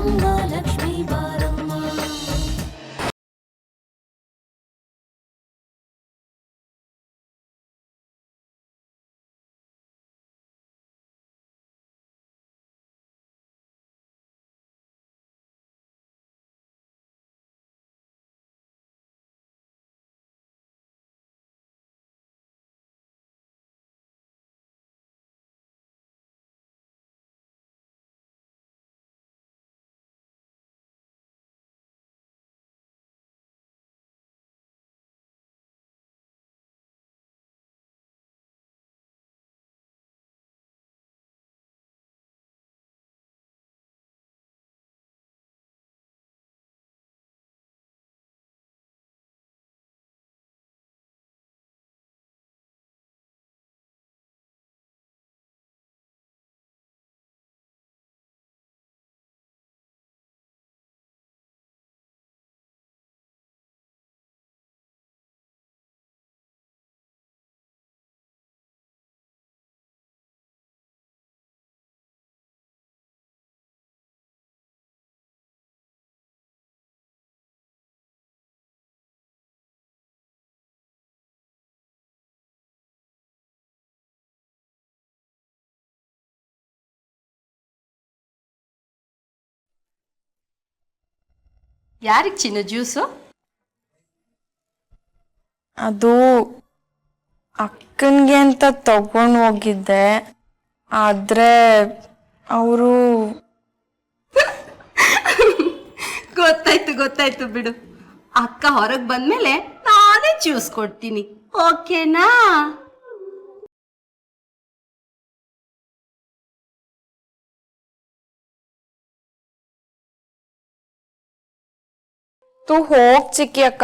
ಗಂಗಾಲಕ್ಷ್ಮೀ ಬಾರಮ್ಮ. ಯಾರಿಗೆ ಚಿನ್ನ ಜ್ಯೂಸು? ಅದು ಅಕ್ಕನಿಗೆ ಅಂತ ತಗೊಂಡು ಹೋಗಿದ್ದೆ, ಆದರೆ ಅವರು ಗೊತ್ತಾಯ್ತು ಬಿಡು. ಅಕ್ಕ ಹೊರಗೆ ಬಂದ್ಮೇಲೆ ನಾನೇ ಜ್ಯೂಸ್ ಕೊಡ್ತೀನಿ, ಓಕೆನಾ? ತೂ ಹೋಗ್ ಚಿಕ್ಕಿ ಅಕ್ಕ.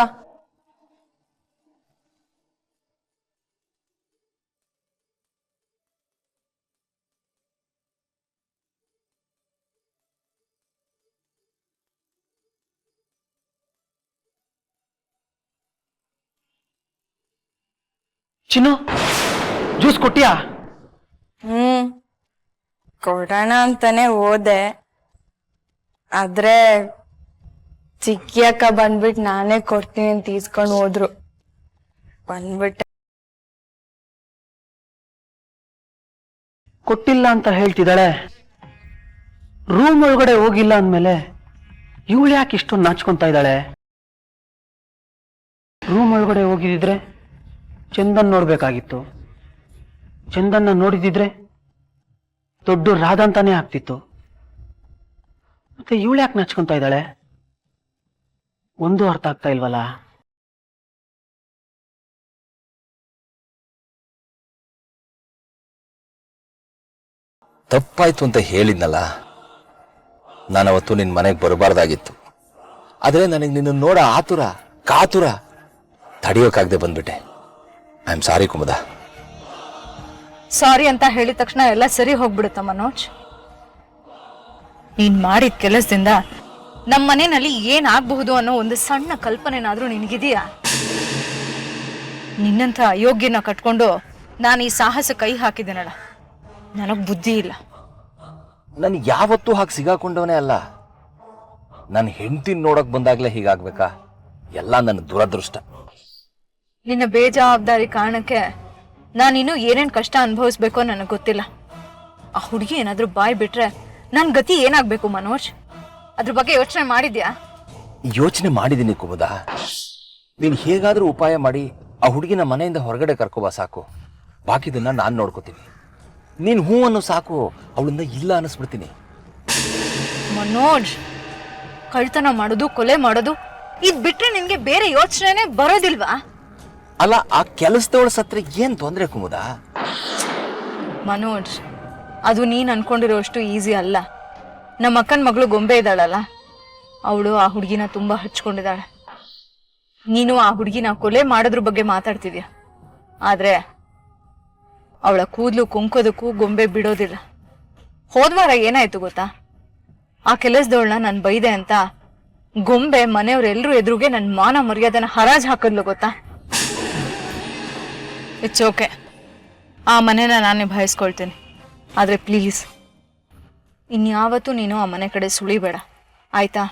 ಚಿನ್ನು, ಜ್ಯೂಸ್ ಕೊಟ್ಟಿಯಾ? ಕೊಡೋಣ ಅಂತಾನೆ ಹೋದೆ, ಆದ್ರೆ ಚಿಕ್ಕಿ ಅಕ್ಕ ಬಂದ್ಬಿಟ್ಟು ನಾನೇ ಕೊಡ್ತೀನಿ ಅಂತ ಈಸ್ಕೊಂಡು ಹೋದ್ರು. ಬಂದ್ಬಿಟ್ಟೆ. ಕೊಟ್ಟಿಲ್ಲ ಅಂತ ಹೇಳ್ತಿದ್ದಾಳೆ. ರೂಮ್ ಒಳಗಡೆ ಹೋಗಿಲ್ಲ ಅಂದ್ಮೇಲೆ ಇವಳು ಯಾಕೆ ಇಷ್ಟೊಂದು ನಾಚ್ಕೊಂತ ಇದ್ದಾಳೆ? ರೂಮ್ ಒಳಗಡೆ ಹೋಗಿದ್ರೆ ಚಂದನ್ ನೋಡ್ಬೇಕಾಗಿತ್ತು. ಚಂದನ್ನ ನೋಡಿದಿದ್ರೆ ದೊಡ್ಡ ರಾಧಂತಾನೆ ಆಗ್ತಿತ್ತು. ಮತ್ತೆ ಇವಳು ಯಾಕೆ ನಾಚ್ಕೊಂತ ಇದ್ದಾಳೆ? ಒಂದು ಅರ್ಥ ಆಗ್ತಾ ಇಲ್ವಲ್ಲ. ತಪ್ಪಾಯ್ತು ಅಂತ ಹೇಳಿದ್ನಲ್ಲ, ನಾನವತ್ತು ನಿನ್ನ ಮನೆಗೆ ಬರಬಾರ್ದಾಗಿತ್ತು. ಆದರೆ ನನಗೆ ನಿನ್ನ ನೋಡ ಆತುರ ಕಾತುರ ತಡೆಯೋಕ್ಕಾಗದೆ ಬಂದ್ಬಿಟ್ಟೆ. I am sorry Kumuda. ಸಾರಿ ಅಂತ ಹೇಳಿದ ತಕ್ಷಣ ಎಲ್ಲ ಸರಿ ಹೋಗ್ಬಿಡುತ್ತ ಮನೋಜ್? ನೀನ್ ಮಾಡಿದ ಕೆಲಸದಿಂದ ನಮ್ಮ ಮನೆಯಲ್ಲಿ ಏನಾಗಬಹುದು ಅನ್ನೋ ಒಂದು ಸಣ್ಣ ಕಲ್ಪನೆನಾದ್ರೂ ನಿನಗಿದೆಯಾ? ನಿನ್ನಂಥ ಅಯೋಗ್ಯನ ಕಟ್ಕೊಂಡು ನಾನು ಈ ಸಾಹಸ ಕೈ ಹಾಕಿದ್ದೀನಲ್ಲ, ನನಗ್ ಬುದ್ಧಿ ಇಲ್ಲ. ನಾನು ಯಾವತ್ತೂ ಹಾಗೆ ಸಿಗಾಕೊಂಡವನೇ ಅಲ್ಲ. ನನ್ನ ಹೆಂಡತಿ ನೋಡಕ್ ಬಂದಾಗ್ಲೇ ಹೀಗಾಗ್ಬೇಕಾ? ಎಲ್ಲ ನನ್ನ ದುರದೃಷ್ಟ. ನಿನ್ನ ಬೇಜವಾಬ್ದಾರಿ ಕಾರಣಕ್ಕೆ ನಾನಿನ್ನೂ ಏನೇನ್ ಕಷ್ಟ ಅನುಭವಿಸ್ಬೇಕೋ ನನಗೆ ಗೊತ್ತಿಲ್ಲ. ಆ ಹುಡುಗಿ ಏನಾದ್ರೂ ಬಾಯ್ ಬಿಟ್ರೆ ನನ್ ಗತಿ ಏನಾಗ್ಬೇಕು ಮನೋಜ್? ಅದ್ರ ಬಗ್ಗೆ ಯೋಚನೆ ಮಾಡಿದ್ಯಾ? ಯೋಚನೆ ಮಾಡಿದ್ದೀನಿ ಕುಮುದ. ನೀನು ಹೇಗಾದ್ರೂ ಉಪಾಯ ಮಾಡಿ ಆ ಹುಡುಗಿನ ಮನೆಯಿಂದ ಹೊರಗಡೆ ಕರ್ಕೋಬಾ ಸಾಕು. ಬಾಕಿದನ್ನ ನಾನು ನೋಡ್ಕೋತೀನಿ. ನೀನು ಹೂ ಅನ್ನೋ ಸಾಕು, ಅವಳಿಂದ ಇಲ್ಲ ಅನ್ನಿಸ್ಬಿಡ್ತೀನಿ. ಮನೋಜ್, ಕಳ್ತನ ಮಾಡೋದು, ಕೊಲೆ ಮಾಡೋದು ಇದ್ ಬಿಟ್ರೆ ನಿನ್ಗೆ ಬೇರೆ ಯೋಚನೆನೇ ಬರೋದಿಲ್ವಾ? ಅಲ್ಲ, ಆ ಕೆಲಸದವಳ ಸತ್ರ ಏನ್ ತೊಂದ್ರೆ ಕುಮುದ? ಮನೋಜ್, ಅದು ನೀನ್ ಅನ್ಕೊಂಡಿರೋಷ್ಟು ಈಸಿ ಅಲ್ಲ. ನಮ್ಮ ಅಕ್ಕನ ಮಗಳು ಗೊಂಬೆ ಇದ್ದಾಳಲ್ಲ, ಅವಳು ಆ ಹುಡುಗಿನ ತುಂಬಾ ಹಚ್ಕೊಂಡಿದ್ದಾಳೆ. ನೀನು ಆ ಹುಡುಗಿನ ಕೊಲೆ ಮಾಡೋದ್ರ ಬಗ್ಗೆ ಮಾತಾಡ್ತಿದ್ಯಾ, ಆದ್ರೆ ಅವಳ ಕೂದಲು ಕುಂಕೋದಕ್ಕೂ ಗೊಂಬೆ ಬಿಡೋದಿಲ್ಲ. ಹೋದ್ವಾರ ಏನಾಯ್ತು ಗೊತ್ತಾ? ಆ ಕೆಲಸದವಳನ್ನ ನಾನು ಬೈದೆ ಅಂತ ಗೊಂಬೆ ಮನೆಯವ್ರೆಲ್ರೂ ಎದುರುಗೆ ನನ್ನ ಮಾನ ಮರ್ಯಾದೆನ ಹರಾಜ್ ಹಾಕದ್ಲು ಗೊತ್ತಾ? ಇಟ್ಸ್ ಓಕೆ, ಆ ಮನೆನ ನಾನು ನಿಭಾಯಿಸ್ಕೊಳ್ತೀನಿ. ಆದ್ರೆ ಪ್ಲೀಸ್ ಇನ್ಯಾವತ್ತೂ ನೀನು ಆ ಮನೆ ಕಡೆ ಸುಳಿಬೇಡ. ಆಯ್ತಾ?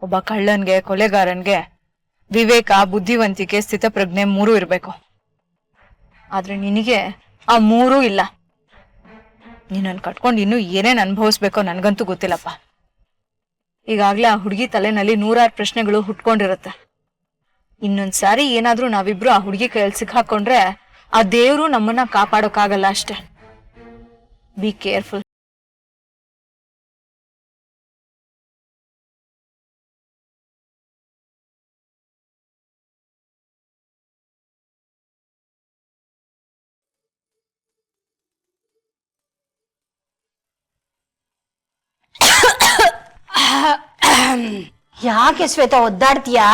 ಒಬ್ಬ ಕಳ್ಳನ್ಗೆ, ಕೊಲೆಗಾರನ್ಗೆ ವಿವೇಕ, ಬುದ್ಧಿವಂತಿಕೆ, ಸ್ಥಿತಪ್ರಜ್ಞೆ 3 ಇರಬೇಕು. ಆದ್ರೆ ನಿನಗೆ ಆ 3 ಇಲ್ಲ. ನೀನನ್ನು ಕಟ್ಕೊಂಡು ಇನ್ನೂ ಏನೇನ್ ಅನುಭವಿಸ್ಬೇಕೋ ನನ್ಗಂತೂ ಗೊತ್ತಿಲ್ಲಪ್ಪ. ಈಗಾಗ್ಲೇ ಆ ಹುಡುಗಿ ತಲೆನಲ್ಲಿ 100 ಪ್ರಶ್ನೆಗಳು ಹುಟ್ಕೊಂಡಿರುತ್ತೆ. ಇನ್ನೊಂದ್ಸಾರಿ ಏನಾದ್ರೂ ನಾವಿಬ್ರು ಆ ಹುಡುಗಿ ಕೈಯಲ್ಲಿ ಸಿಕ್ಕಾಕೊಂಡ್ರೆ ಆ ದೇವ್ರು ನಮ್ಮನ್ನ ಕಾಪಾಡೋಕ್ಕಾಗಲ್ಲ ಅಷ್ಟೆ. Be careful. ಯಾಕೆ ಶ್ವೇತ ಒದ್ದಾಡ್ತೀಯಾ?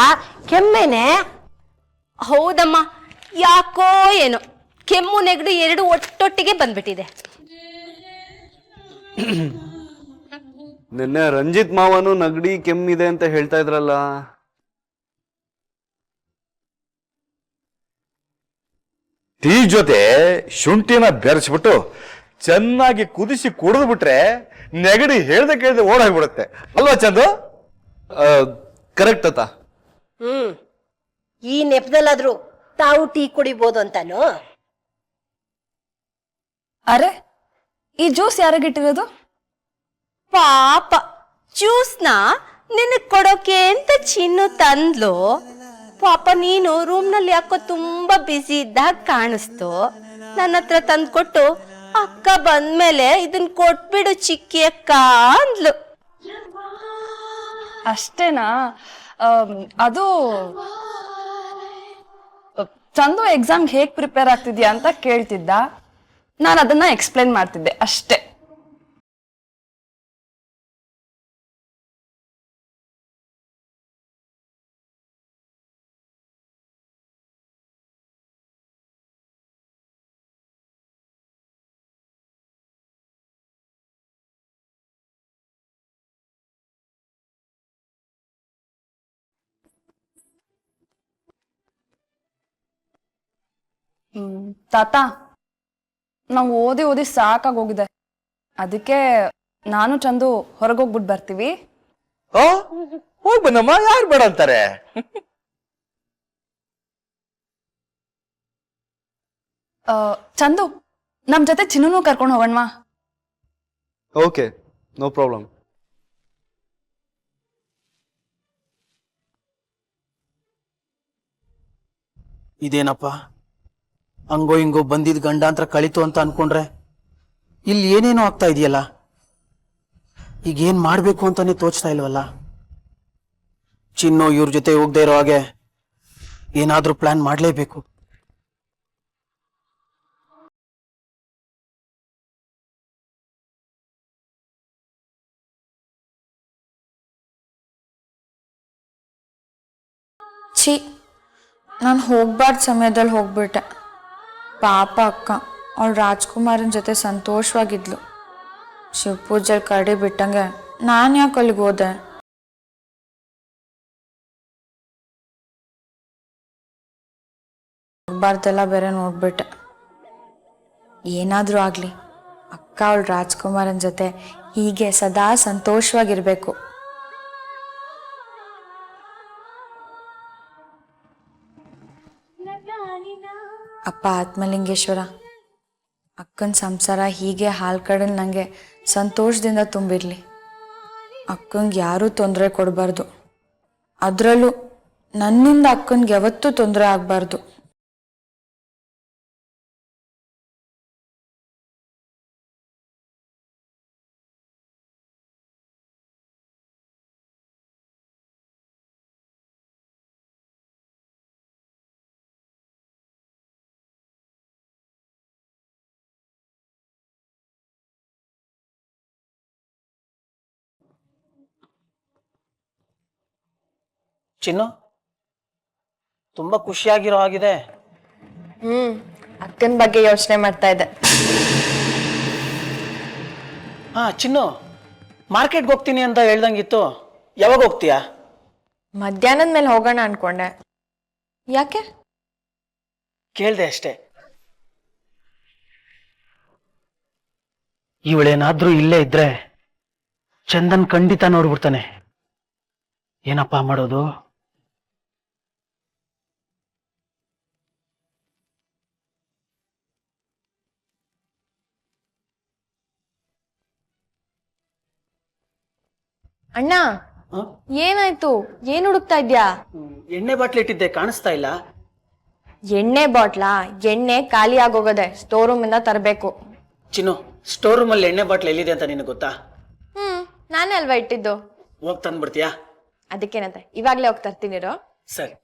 ಕೆಮ್ಮೇನೆ? ಹೌದಮ್ಮ, ಯಾಕೋ ಏನೋ ಕೆಮ್ಮು ನೆಗಡು 2 ಒಟ್ಟೊಟ್ಟಿಗೆ ಬಂದ್ಬಿಟ್ಟಿದೆ. ನಿನ್ನೆ ರಂಜಿತ್ ಮಾವನು ನಗಡಿ ಕೆಮ್ಮಿದೆ ಅಂತ ಹೇಳ್ತಾ ಇದ್ರಲ್ಲ. ಟೀ ಜೊತೆ ಶುಂಠಿನ ಬೆರೆಸ್ಬಿಟ್ಟು ಚೆನ್ನಾಗಿ ಕುದಿಸಿ ಕುಡಿದು ಬಿಟ್ರೆ ನೆಗಡಿ ಹೇಳ್ದೆ ಕೇಳ್ದೆ ಓಡಾಗ್ಬಿಡುತ್ತೆ ಅಲ್ವಾ ಚಂದು? ಕರೆಕ್ಟ್ ಅತ್ತ. ಈ ನೆಪದಲ್ಲಾದ್ರೂ ತಾವು ಟೀ ಕುಡಿಬೋದು ಅಂತಾನು. ಅರೆ, ಈ ಜ್ಯೂಸ್ ಯಾರಿಗಿಟ್ಟಿರೋದು? ಪಾಪ, ಜ್ಯೂಸ್ನ ನಿನಗ್ ಕೊಡೋಕೆ ಅಂತ ಚಿನ್ನು ತಂದ್ಲು. ಪಾಪ ನೀನು ರೂಮ್ನಲ್ಲಿ ಯಾಕೋ ತುಂಬಾ ಬ್ಯುಸಿ ಇದ್ದಾಗ ಕಾಣಿಸ್ತು. ನನ್ನ ಹತ್ರ ತಂದ್ಕೊಟ್ಟು ಅಕ್ಕ ಬಂದ್ಮೇಲೆ ಇದನ್ ಕೊಟ್ಬಿಡು ಚಿಕ್ಕಿ ಅಕ್ಕ ಅಂದ್ಲು. ಅಷ್ಟೇನಾ? ಅದು ಚಂದು ಎಕ್ಸಾಮ್ಗೆ ಹೇಗ್ ಪ್ರಿಪೇರ್ ಆಗ್ತಿದ್ಯಾ ಅಂತ ಕೇಳ್ತಿದ್ದ. ನಾನು ಅದನ್ನ ಎಕ್ಸ್ಪ್ಲೇನ್ ಮಾಡ್ತಿದ್ದೆ ಅಷ್ಟೇ. ತಾತ, ನಾವು ಓದಿ ಓದಿ ಸಾಕಾಗೋಗಿದೆ. ಅದಕ್ಕೆ ನಾನು ಚಂದು ಹೊರಗೋಗ್ಬಿಟ್ಟು ಬರ್ತೀವಿ. ಹೋಗ್ ಬನ್ನಮ್ಮ, ಯಾರು ಬೇಡ ಅಂತಾರೆ? ಚಂದು, ನಮ್ ಜೊತೆ ಚಿನ್ನೂ ಕರ್ಕೊಂಡು ಹೋಗೋಣವಾ? Okay, no problem. ಇದೇನಪ್ಪ, ಹಂಗೋ ಹಿಂಗೋ ಬಂದಿದ್ ಗಂಡಾಂತರ ಕಳಿತು ಅಂತ ಅನ್ಕೊಂಡ್ರೆ ಇಲ್ಲಿ ಏನೇನೋ ಆಗ್ತಾ ಇದೆಯಲ್ಲ. ಈಗ ಏನ್ ಮಾಡ್ಬೇಕು ಅಂತಾನೆ ತೋಚ್ತಾ ಇಲ್ವಲ್ಲ. ಚಿನ್ನು ಇವ್ರ ಜೊತೆ ಹೋಗದೆ ಇರೋ ಹಾಗೆ ಏನಾದ್ರೂ ಪ್ಲಾನ್ ಮಾಡ್ಲೇಬೇಕು. ಛೀ, ನಾನು ಹೋಗ್ಬಾರ್ದು ಸಮಯದಲ್ಲಿ ಹೋಗ್ಬಿಟ್ಟೆ. ಪಾಪ ಅಕ್ಕ, ಅವಳು ರಾಜ್ಕುಮಾರನ ಜೊತೆ ಸಂತೋಷವಾಗಿದ್ಲು. ಶಿವಪೂಜೆಲ್ ಕರಡಿ ಬಿಟ್ಟಂಗೆ ನಾನು ಯಾಕೆ ಅಲ್ಲಿಗೆ ಹೋದೆ? ಹೋಗ್ಬಾರ್ದೆಲ್ಲ ಬೇರೆ ನೋಡ್ಬಿಟ್ಟೆ. ಏನಾದರೂ ಆಗಲಿ, ಅಕ್ಕ ಅವಳು ರಾಜ್ಕುಮಾರನ ಜೊತೆ ಹೀಗೆ ಸದಾ ಸಂತೋಷವಾಗಿರ್ಬೇಕು. ಅಪ್ಪ ಆತ್ಮಲಿಂಗೇಶ್ವರ, ಅಕ್ಕನ ಸಂಸಾರ ಹೀಗೆ ಹಾಲ್ ಕಡಲ್ ನನಗೆ ಸಂತೋಷದಿಂದ ತುಂಬಿರಲಿ. ಅಕ್ಕಂಗೆ ಯಾರೂ ತೊಂದರೆ ಕೊಡಬಾರ್ದು. ಅದರಲ್ಲೂ ನನ್ನಿಂದ ಅಕ್ಕನಿಗೆ ಯಾವತ್ತೂ ತೊಂದರೆ ಆಗಬಾರ್ದು. ಚಿನ್ನು, ತುಂಬಾ ಖುಷಿಯಾಗಿರೋ ಆಗಿದೆ. ಅಕ್ಕನ ಬಗ್ಗೆ ಯೋಚನೆ ಮಾಡ್ತಾ ಇದ್ದೆ. ಹಾ ಚಿನ್ನು, ಮಾರ್ಕೆಟ್ಗೆ ಹೋಗ್ತೀನಿ ಅಂತ ಹೇಳ್ದಂಗಿತ್ತು. ಯಾವಾಗ ಹೋಗ್ತೀಯಾ? ಮಧ್ಯಾಹ್ನದ ಮೇಲೆ ಹೋಗೋಣ ಅನ್ಕೊಂಡೆ. ಯಾಕೆ? ಕೇಳ್ದೆ ಅಷ್ಟೇ. ಇವಳೇನಾದ್ರೂ ಇಲ್ಲೇ ಇದ್ರೆ ಚಂದನ್ ಖಂಡಿತ ನೋಡ್ಬಿಡ್ತಾನೆ. ಏನಪ್ಪಾ ಮಾಡೋದು? ಅಣ್ಣ ಏನಾಯ್ತು? ಏನ್ ಹುಡುಕ್ತಾ ಇದ್ಯಾ? ಎಣ್ಣೆ ಬಾಟ್ಲಿ ಇಟ್ಟಿದ್ದೆ, ಕಾಣಿಸ್ತಾ ಇಲ್ಲ. ಎಣ್ಣೆ ಬಾಟ್ಲಾ? ಎಣ್ಣೆ ಖಾಲಿ ಆಗೋಗದೆ, ಸ್ಟೋರ್ ರೂಮ್ ಇಂದ ತರಬೇಕು. ಚಿನ್ನು, ಸ್ಟೋರ್ ರೂಮ್ ಅಲ್ಲಿ ಎಣ್ಣೆ ಬಾಟ್ಲಿ ಎಲ್ಲಿದೆ ಅಂತ ನಿನಗೆ ಗೊತ್ತಾ? ನಾನೇ ಅಲ್ವಾ ಇಟ್ಟಿದ್ದು. ಹೋಗ್ ತಂದ್ಬಿಡ್ತೀಯಾ? ಅದಕ್ಕೇನಂತೆ, ಇವಾಗ್ಲೇ ಹೋಗಿ ತರ್ತೀನಿರೋ. ಸರಿ.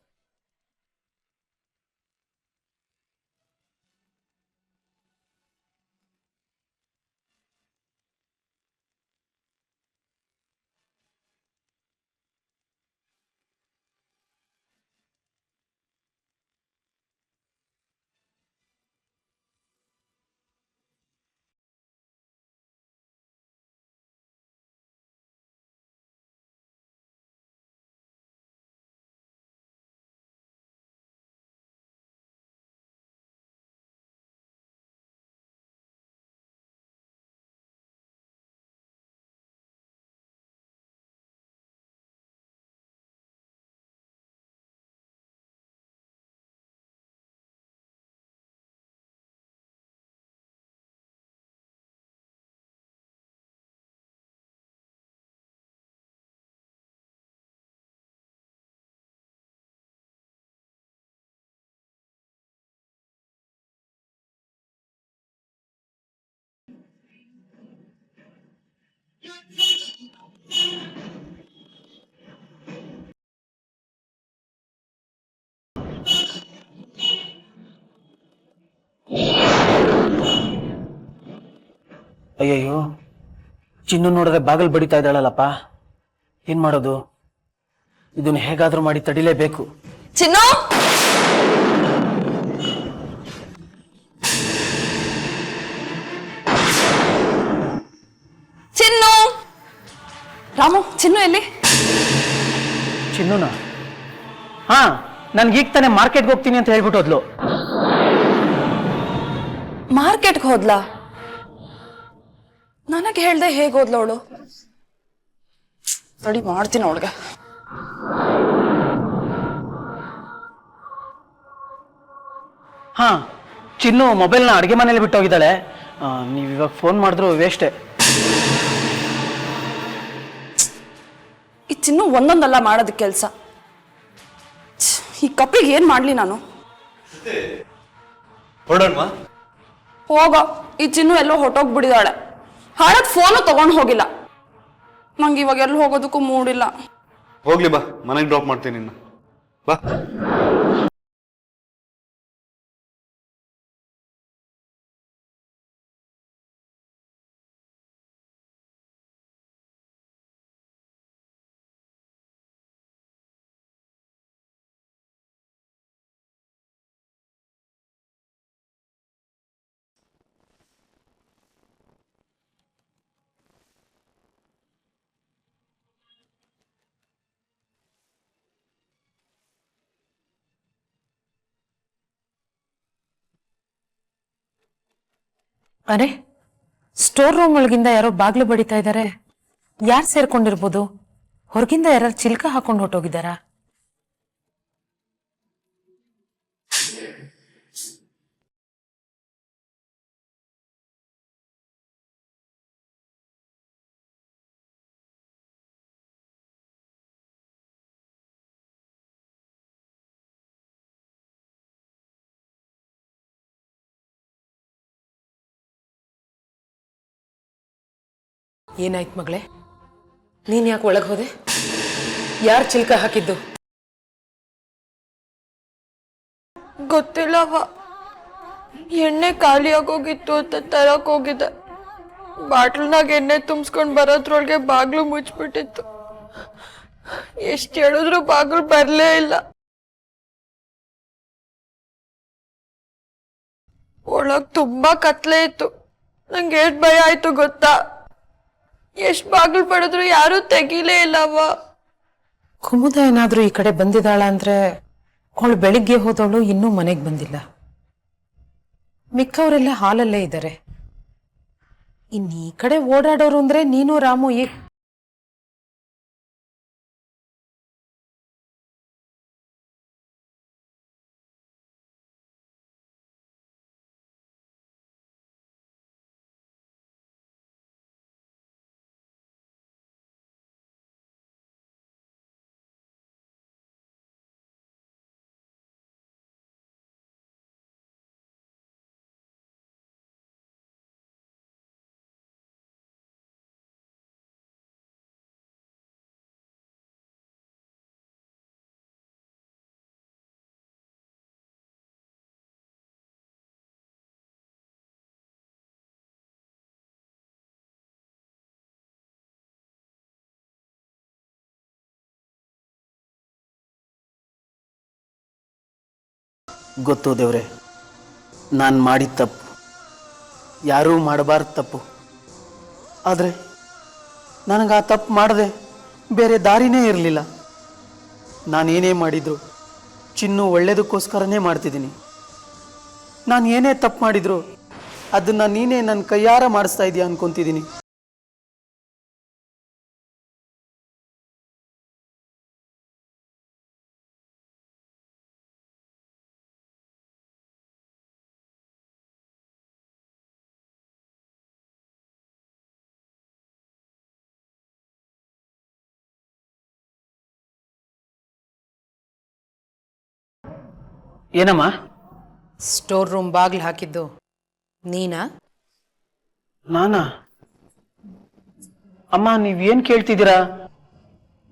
ಅಯ್ಯಯ್ಯೋ, ಚಿನ್ನು ನೋಡಿದ್ರೆ ಬಾಗಲ್ ಬಡಿತಾ ಇದ್ದಾಳಲ್ಲಪ್ಪ. ಏನ್ ಮಾಡೋದು? ಇದನ್ನ ಹೇಗಾದ್ರೂ ಮಾಡಿ ತಡಿಲೇಬೇಕು. ಚಿನ್ನು, ಚಿನ್ನು, ರಾಮು, ಚಿನ್ನು ಎಲ್ಲಿ? ಚಿನ್ನುನ? ಹಾ, ನನ್ಗೀಗ ತಾನೆ ಮಾರ್ಕೆಟ್ಗೆ ಹೋಗ್ತೀನಿ ಅಂತ ಹೇಳ್ಬಿಟ್ಟು ಹೋದ್ಲು. ಮಾರ್ಕೆಟ್ಗೆ ಹೋದ್ಲಾ? ನನಗೆ ಹೇಳ್ದೆ ಹೇಗೆ ಹೋದ್ಲು ಅವಳು? ರೆಡಿ ಮಾಡ್ತೀನಿ ಅವಳಿಗೆ. ಹಾ, ಚಿನ್ನು ಮೊಬೈಲ್ನ ಅಡುಗೆ ಮನೇಲಿ ಬಿಟ್ಟು ಹೋಗಿದ್ದಾಳೆ. ನೀವು ಇವಾಗ ಫೋನ್ ಮಾಡಿದ್ರು ವೇಸ್ಟೇ. ಈ ಚಿನ್ನು ಒಂದೊಂದಲ್ಲ ಮಾಡೋದಕ್ಕೆ ಕೆಲಸ. ಈ ಕಪ್ಪಿಗೆ ಏನ್ ಮಾಡ್ಲಿ ನಾನು? ಹೊರಡೋಣವಾ? ಹೋಗ, ಈ ಚಿನ್ನು ಎಲ್ಲೋ ಹೊಟ್ಟೋಗ್ಬಿಡಿದಾಳೆ. ಹಾಳದ್ ಫೋನು ತಗೊಂಡು ಹೋಗಿಲ್ಲ. ನಂಗೆ ಇವಾಗ ಎಲ್ಲೂ ಹೋಗೋದಕ್ಕೂ ಮೂಡಿಲ್ಲ. ಹೋಗ್ಲಿ ಬಾ, ಮನೆಗೆ ಡ್ರಾಪ್ ಮಾಡ್ತೀನಿ ನಿನ್ನ. ಬಾ. ಅರೆ, ಸ್ಟೋರ್ ರೂಮ್ ಒಳಗಿಂದ ಯಾರೋ ಬಾಗ್ಲು ಬಡಿತಾ ಇದ್ದಾರೆ. ಯಾರು ಸೇರ್ಕೊಂಡಿರ್ಬೋದು? ಹೊರಗಿಂದ ಯಾರು ಚಿಲ್ಕ ಹಾಕೊಂಡು ಹೊಟ್ಟೋಗಿದ್ದಾರಾ? ಏನಾಯ್ತು ಮಗಳೇ? ನೀನ್ ಯಾಕೆ ಒಳಗೆ ಹೋದೆ? ಯಾರು ಚಿಲ್ಕ ಹಾಕಿದ್ದು? ಗೊತ್ತಿಲ್ಲವ. ಎಣ್ಣೆ ಖಾಲಿ ಆಗೋಗಿತ್ತು ಅಂತ ತರಕ್ ಹೋಗಿದ್ದೆ. ಬಾಟ್ಲ್ನಾಗ ಎಣ್ಣೆ ತುಂಬಿಸ್ಕೊಂಡ್ ಬರೋದ್ರೊಳಗೆ ಬಾಗ್ಲು ಮುಚ್ಚಿಬಿಟ್ಟಿತ್ತು. ಎಷ್ಟು ಹೇಳಿದ್ರು ಬಾಗ್ಲು ಬರ್ಲೇ ಇಲ್ಲ. ಒಳಗ್ ತುಂಬಾ ಕತ್ಲೆ ಇತ್ತು. ನಂಗೆ ಎಷ್ಟು ಭಯ ಆಯ್ತು ಗೊತ್ತಾ? ಎಷ್ಟು ಬಾಗ್ಲು ಪಡೆದ್ರು ಯಾರು ತೆಗೀಲೇ ಇಲ್ಲವ. ಕುಮುದ ಏನಾದ್ರೂ ಈ ಕಡೆ ಬಂದಿದ್ದಾಳ ಅಂದ್ರೆ ಅವಳು ಬೆಳಿಗ್ಗೆ ಹೋದವಳು ಇನ್ನೂ ಮನೆಗೆ ಬಂದಿಲ್ಲ. ಮಿಕ್ಕವರೆಲ್ಲ ಹಾಲಲ್ಲೇ ಇದ್ದಾರೆ. ಇನ್ನು ಈ ಕಡೆ ಓಡಾಡೋರು ಅಂದ್ರೆ ನೀನು ರಾಮು ಗೊತ್ತು ದೇವ್ರೆ, ನಾನು ಮಾಡಿದ ತಪ್ಪು, ಯಾರೂ ಮಾಡಬಾರ್ದು ತಪ್ಪು. ಆದರೆ ನನಗೆ ಆ ತಪ್ಪು ಮಾಡದೆ ಬೇರೆ ದಾರಿನೇ ಇರಲಿಲ್ಲ. ನಾನೇನೇ ಮಾಡಿದ್ರು ಚಿನ್ನು ಒಳ್ಳೇದಕ್ಕೋಸ್ಕರನೇ ಮಾಡ್ತಿದ್ದೀನಿ. ನಾನು ಏನೇ ತಪ್ಪು ಮಾಡಿದ್ರು ಅದನ್ನು ನೀನೇ ನನ್ನ ಕೈಯಾರ ಮಾಡಿಸ್ತಾ ಇದೀಯ ಅನ್ಕೊತಿದ್ದೀನಿ. ಏನಮ್ಮ? ಸ್ಟೋರ್ ರೂಮ್ ಬಾಗ್ಲು ಹಾಕಿದ್ದು ನೀನಾ? ನಾನಾ? ಅಮ್ಮ, ನೀವೇನ್ ಕೇಳ್ತಿದ್ದೀರಾ?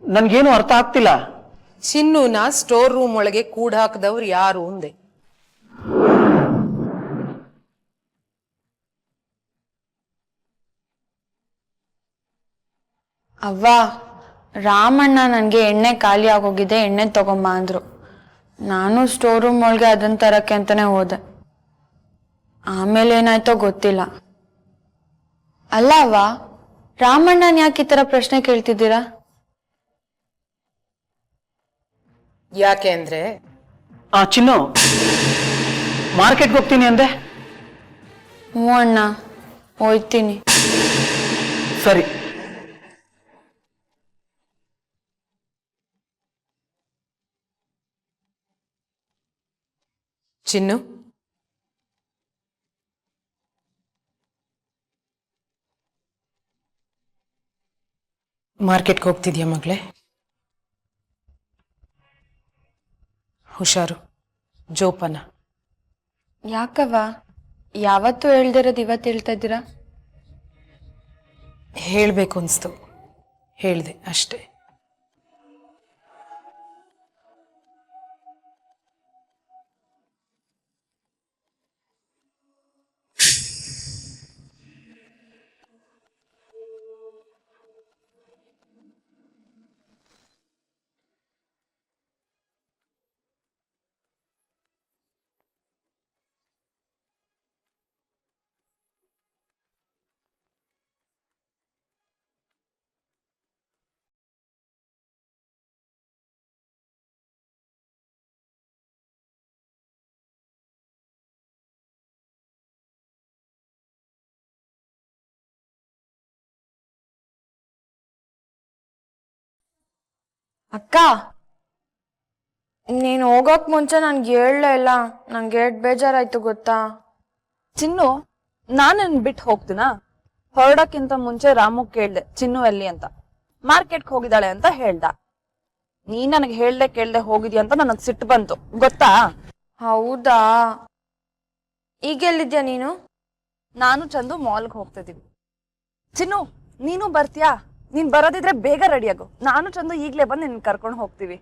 ನನ್ಗೇನು ಅರ್ಥ ಆಗ್ತಿಲ್ಲ. ಚಿನ್ನುನ ಸ್ಟೋರ್ ರೂಮ್ ಒಳಗೆ ಕೂಡ ಹಾಕದವ್ರು ಯಾರು ಅಂದೆ. ಅವ್ವ, ರಾಮಣ್ಣ ನನಗೆ ಎಣ್ಣೆ ಖಾಲಿ ಆಗೋಗಿದೆ, ಎಣ್ಣೆ ತಗೊಂಬ ಅಂದ್ರು. ನಾನು ಸ್ಟೋರ್ ರೂಮ್ ಒಳಗೆ ಅದನ್ನ ತರಕ್ಕೆ ಅಂತಾನೆ ಹೋದೆ. ಆಮೇಲೆ ಏನಾಯ್ತೋ ಗೊತ್ತಿಲ್ಲ. ಅಲ್ಲ ಅವ್ವ, ರಾಮಣ್ಣನ್ ಯಾಕೆ ಈ ತರ ಪ್ರಶ್ನೆ ಕೇಳ್ತಿದ್ದೀರಾ? ಯಾಕೆ ಅಂದ್ರೆ ಚಿನ್ನು, ಮಾರ್ಕೆಟ್ಗೆ ಹೋಗ್ತೀನಿ ಅಂದೆ. ಹ್ಞೂ ಅಣ್ಣ, ಹೋಯ್ತೀನಿ. ಸರಿ. ಚಿನ್ನು, ಮಾರ್ಕೆಟ್ಗೆ ಹೋಗ್ತಿದ್ಯಾ ಮಗಳೇ? ಹುಷಾರು, ಜೋಪಾನ. ಯಾಕವ್ವ, ಯಾವತ್ತೂ ಹೇಳ್ದಿರೋದು ಇವತ್ತು ಹೇಳ್ತಾ ಇದ್ದೀರಾ? ಹೇಳಬೇಕು ಅನಿಸ್ತು, ಹೇಳಿದೆ ಅಷ್ಟೇ. ಅಕ್ಕ, ನೀನು ಹೋಗೋಕ್ ಮುಂಚೆ ನನ್ಗೆ ಹೇಳಲೇ ಇಲ್ಲ. ನಂಗೆ ಬೇಜಾರಾಯ್ತು ಗೊತ್ತಾ? ಚಿನ್ನು, ನಾನೇನ್ ಬಿಟ್ಟು ಹೋಗ್ತೀನಾ? ಹೊರಡಕ್ಕಿಂತ ಮುಂಚೆ ರಾಮು ಕೇಳ್ದೆ ಚಿನ್ನು ಎಲ್ಲಿ ಅಂತ. ಮಾರ್ಕೆಟ್ಗೆ ಹೋಗಿದ್ದಾಳೆ ಅಂತ ಹೇಳ್ದ. ನೀ ನನಗೆ ಕೇಳ್ದೆ ಹೋಗಿದ್ಯಾ ಅಂತ ನನಗ್ ಸಿಟ್ಟು ಬಂತು ಗೊತ್ತಾ? ಹೌದಾ? ಈಗೆಲ್ಲಿದ್ಯಾ ನೀನು? ನಾನು ಚಂದು ಮಾಲ್ಗೆ ಹೋಗ್ತಿದೀವಿ. ಚಿನ್ನು, ನೀನು ಬರ್ತೀಯಾ? ನೀನ್ ಬರೋದಿದ್ರೆ ಬೇಗ ರೆಡಿ ಆಗು. ನಾನು ಚಂದು ಈಗ್ಲೇ ಬಂದು ನಿನ್ ಕರ್ಕೊಂಡು ಹೋಗ್ತೀವಿ.